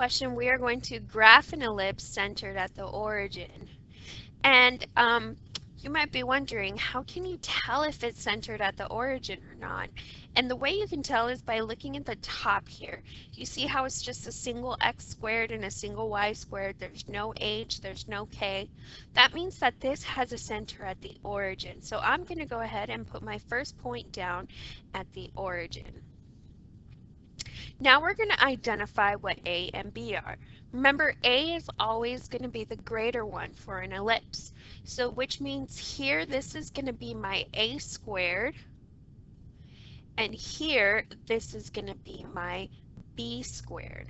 question, we are going to graph an ellipse centered at the origin. And you might be wondering, how can you tell if it's centered at the origin or not? And the way you can tell is by looking at the top here. You see how it's just a single x squared and a single y squared. There's no h, there's no k. That means that this has a center at the origin. So I'm going to go ahead and put my first point down at the origin. Now we're going to identify what A and B are. Remember, A is always going to be the greater one for an ellipse. So which means here this is going to be my A squared, and here this is going to be my B squared.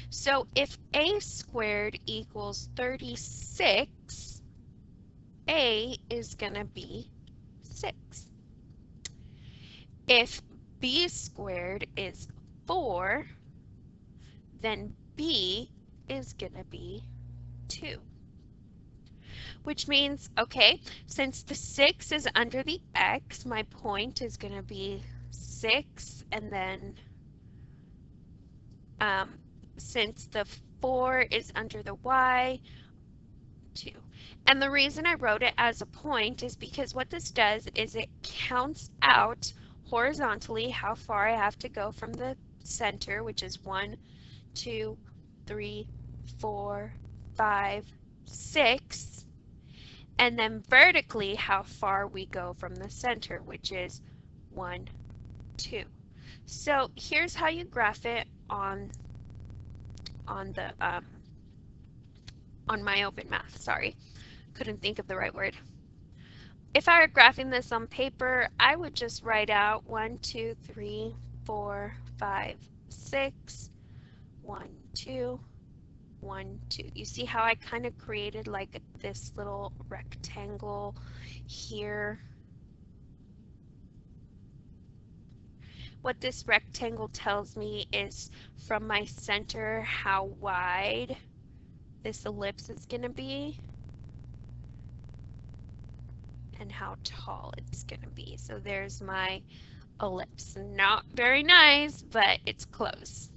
So if A squared equals 36, A is going to be 6. If B squared is 4, then B is going to be 2. Which means, okay, since the 6 is under the x, my point is going to be 6, and then since the 4 is under the y, 2. And the reason I wrote it as a point is because what this does is it counts out horizontally how far I have to go from the center, which is 1, 2, 3, 4, 5, 6. And then vertically how far we go from the center, which is 1, 2. So here's how you graph it on my open math. Sorry, couldn't think of the right word. If I were graphing this on paper, I would just write out 1, 2, 3, 4, 5, 6, 1, 2, 1, 2. You see how I kind of created like this little rectangle here? What this rectangle tells me is from my center how wide this ellipse is going to be and how tall it's going to be. So there's my ellipse. Not very nice, but it's close.